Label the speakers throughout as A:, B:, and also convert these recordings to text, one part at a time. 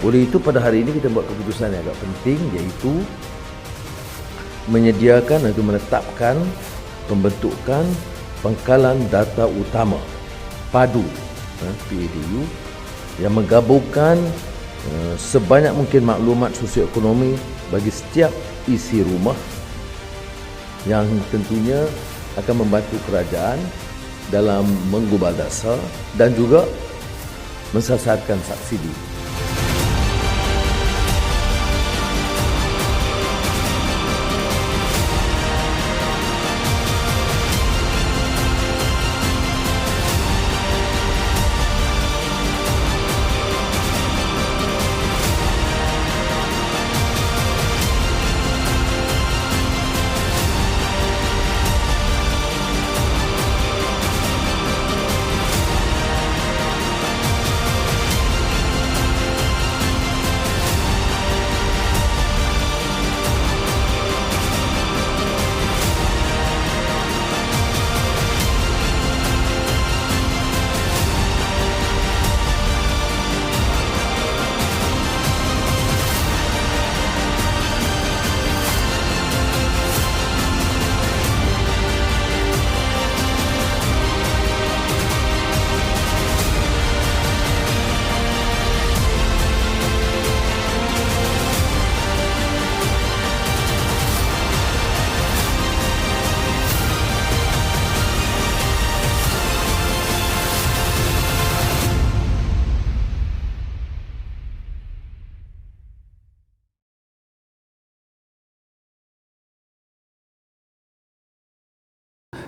A: Oleh itu pada hari ini kita buat keputusan yang agak penting, iaitu menyediakan atau menetapkan pembentukan pangkalan data utama PADU, PADU, yang menggabungkan sebanyak mungkin maklumat sosioekonomi bagi setiap isi rumah, yang tentunya akan membantu kerajaan dalam menggubal dasar dan juga mensasarkan subsidi.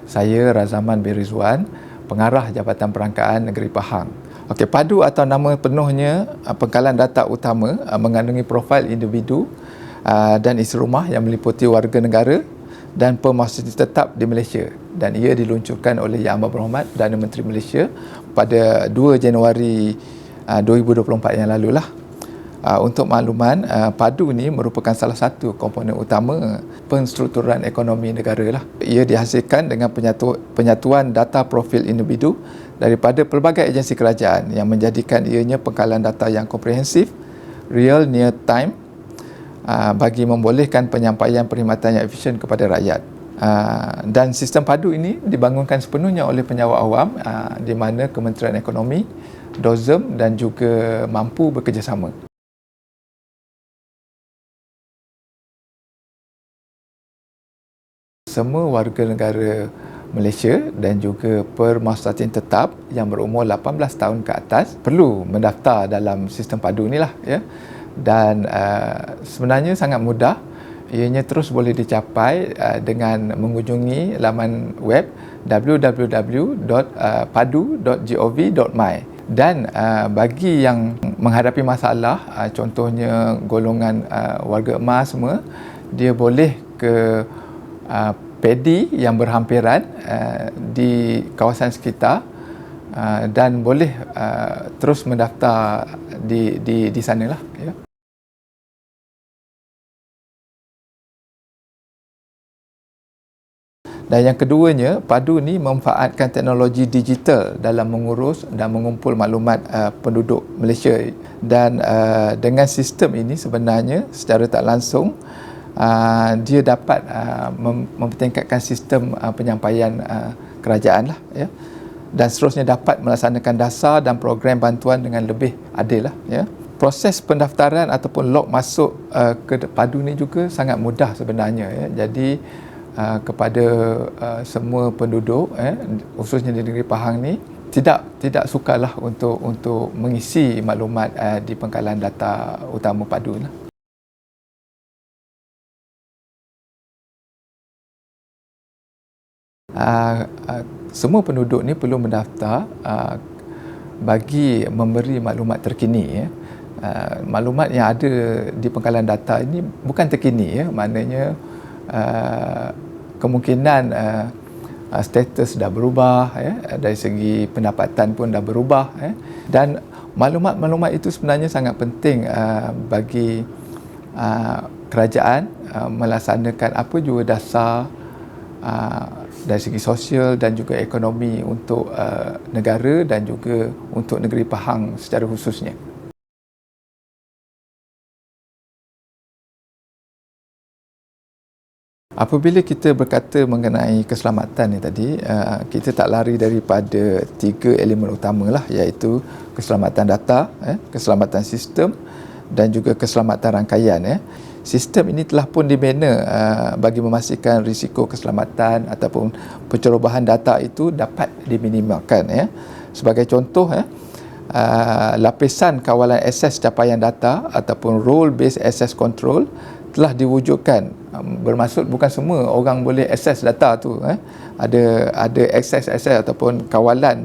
B: Saya Razaman bin Rizwan, Pengarah Jabatan Perangkaan Negeri Pahang. Okey, PADU atau nama penuhnya Pangkalan Data Utama mengandungi profil individu dan isi rumah yang meliputi warga negara dan pemerhati tetap di Malaysia, dan ia diluncurkan oleh Yang Amat Berhormat Perdana Menteri Malaysia pada 2 Januari 2024 yang lalu lah. Untuk makluman, PADU ni merupakan salah satu komponen utama penstrukturan ekonomi negara lah. Ia dihasilkan dengan penyatuan data profil individu daripada pelbagai agensi kerajaan yang menjadikan ianya pangkalan data yang komprehensif, real, near time, bagi membolehkan penyampaian perkhidmatan yang efisien kepada rakyat. Dan sistem PADU ini dibangunkan sepenuhnya oleh penyewa awam, di mana Kementerian Ekonomi, DOZEM dan juga mampu bekerjasama. Semua warga negara Malaysia dan juga pemerhati tetap yang berumur 18 tahun ke atas perlu mendaftar dalam sistem PADU inilah, ya. Dan sebenarnya sangat mudah. Ianya terus boleh dicapai dengan mengunjungi laman web www.padu.gov.my. Dan bagi yang menghadapi masalah, contohnya golongan warga emas semua, dia boleh ke PEDI yang berhampiran di kawasan sekitar dan boleh terus mendaftar di sanalah, ya. Dan yang keduanya, PADU ni memanfaatkan teknologi digital dalam mengurus dan mengumpul maklumat penduduk Malaysia. Dan dengan sistem ini sebenarnya secara tak langsung dia dapat mempertingkatkan sistem penyampaian kerajaan lah, ya. Dan seterusnya dapat melaksanakan dasar dan program bantuan dengan lebih adil lah, ya. Proses pendaftaran ataupun log masuk ke PADU ni juga sangat mudah sebenarnya, ya. Jadi kepada semua penduduk, khususnya di negeri Pahang ni, tidak sukarlah untuk mengisi maklumat di pangkalan data utama PADU lah. Semua penduduk ni perlu mendaftar bagi memberi maklumat terkini, ya. Maklumat yang ada di pangkalan data ini bukan terkini, ya. Maknanya kemungkinan status dah berubah, ya. Dari segi pendapatan pun dah berubah, ya. Dan maklumat-maklumat itu sebenarnya sangat penting bagi kerajaan melaksanakan apa juga dasar dari segi sosial dan juga ekonomi untuk negara dan juga untuk negeri Pahang secara khususnya. Apabila kita berkata mengenai keselamatan ni tadi, kita tak lari daripada 3 elemen utama lah, iaitu keselamatan data, keselamatan sistem dan juga keselamatan rangkaian. Sistem ini telah pun dibina bagi memastikan risiko keselamatan ataupun pencerobohan data itu dapat diminimalkan. Sebagai contoh, lapisan kawalan akses capaian data ataupun role based access control telah diwujudkan. Bermaksud bukan semua orang boleh akses data tu. Ada akses ataupun kawalan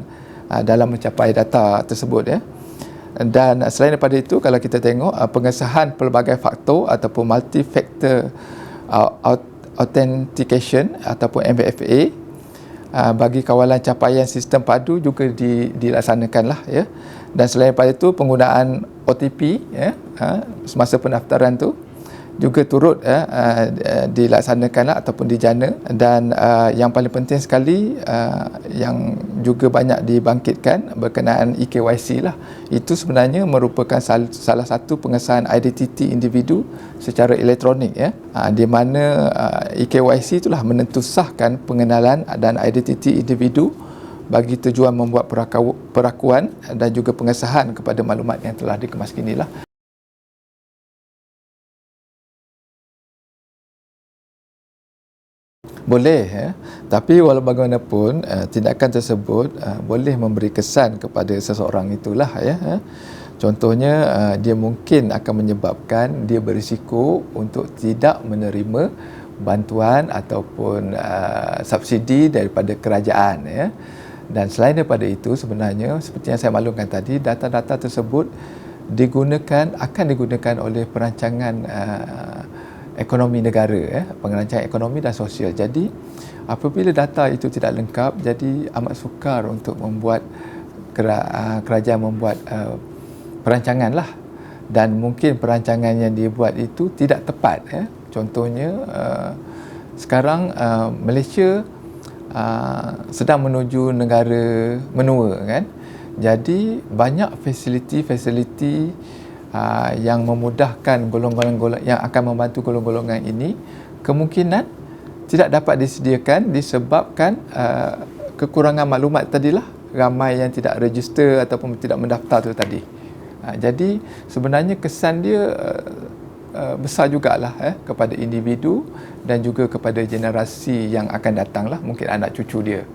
B: dalam mencapai data tersebut. Dan selain daripada itu, kalau kita tengok pengesahan pelbagai faktor ataupun multi-factor authentication ataupun MFA bagi kawalan capaian sistem padu juga dilaksanakanlah. Dan selain daripada itu, penggunaan OTP semasa pendaftaran tu juga turut dilaksanakanlah ataupun dijana. Dan yang paling penting sekali yang juga banyak dibangkitkan berkenaan eKYC lah. Itu sebenarnya merupakan salah satu pengesahan identiti individu secara elektronik, di mana eKYC itulah menentusahkan pengenalan dan identiti individu bagi tujuan membuat perakuan dan juga pengesahan kepada maklumat yang telah dikemas kini lah. Boleh, tapi walau bagaimanapun tindakan tersebut boleh memberi kesan kepada seseorang itulah. Contohnya, dia mungkin akan menyebabkan dia berisiko untuk tidak menerima bantuan ataupun subsidi daripada kerajaan. Dan selain daripada itu, sebenarnya seperti yang saya maklumkan tadi, data-data tersebut akan digunakan oleh perancangan ekonomi negara, pengerancangan ekonomi dan sosial. Jadi apabila data itu tidak lengkap, jadi amat sukar untuk membuat kerajaan membuat perancangan lah, dan mungkin perancangan yang dibuat itu tidak tepat. Contohnya sekarang Malaysia sedang menuju negara menua, kan? Jadi banyak fasiliti yang memudahkan golongan-golongan yang akan membantu golongan-golongan ini kemungkinan tidak dapat disediakan disebabkan kekurangan maklumat tadilah, ramai yang tidak register ataupun tidak mendaftar tu tadi. Jadi sebenarnya kesan dia besar jugalah kepada individu dan juga kepada generasi yang akan datanglah, mungkin anak cucu dia.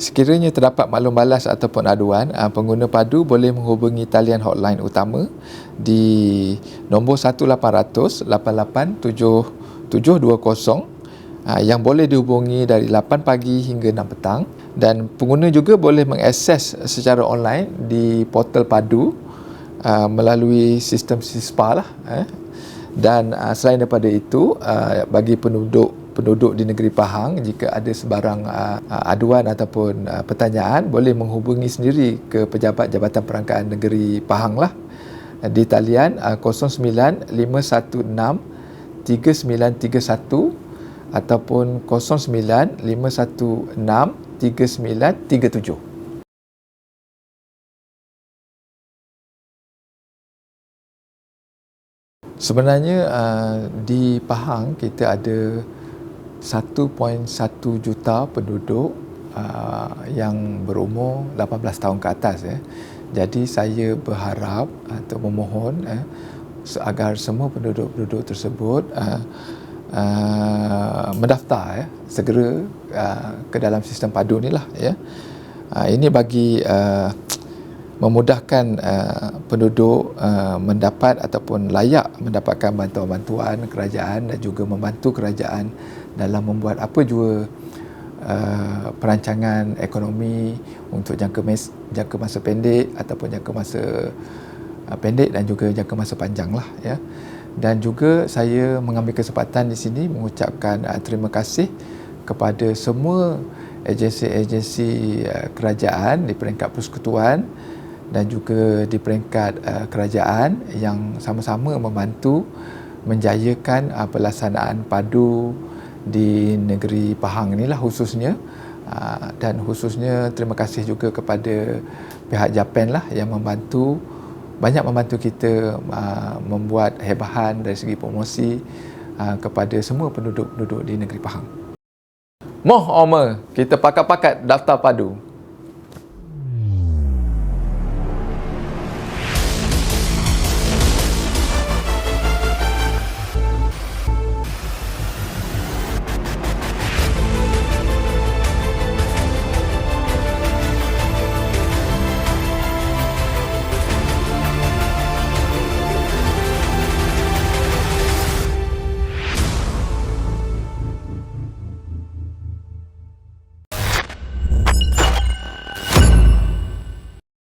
B: Sekiranya terdapat maklum balas ataupun aduan, pengguna padu boleh menghubungi talian hotline utama di nombor 1800 88 7720 yang boleh dihubungi dari 8 pagi hingga 6 petang. Dan pengguna juga boleh mengakses secara online di portal padu melalui sistem SISPA lah. Dan selain daripada itu, bagi penduduk di negeri Pahang, jika ada sebarang aduan ataupun pertanyaan, boleh menghubungi sendiri ke pejabat Jabatan Perangkaan Negeri Pahang lah di talian 09516 3931 ataupun 09516 3937. Sebenarnya di Pahang kita ada 1.1 juta penduduk yang berumur 18 tahun ke atas. Jadi saya berharap atau memohon agar semua penduduk-penduduk tersebut mendaftar segera ke dalam sistem padu ni lah. Ini bagi memudahkan penduduk mendapat ataupun layak mendapatkan bantuan-bantuan kerajaan dan juga membantu kerajaan dalam membuat apa jua perancangan ekonomi untuk jangka masa pendek ataupun jangka masa pendek dan juga jangka masa panjang lah. Dan juga saya mengambil kesempatan di sini mengucapkan terima kasih kepada semua agensi-agensi kerajaan di peringkat persekutuan dan juga di peringkat kerajaan yang sama-sama membantu menjayakan pelaksanaan padu di negeri Pahang inilah khususnya. Dan khususnya terima kasih juga kepada pihak Japan lah yang membantu banyak membantu kita membuat hebahan dari segi promosi kepada semua penduduk-penduduk di negeri Pahang. Moh Omer, kita pakat-pakat daftar padu.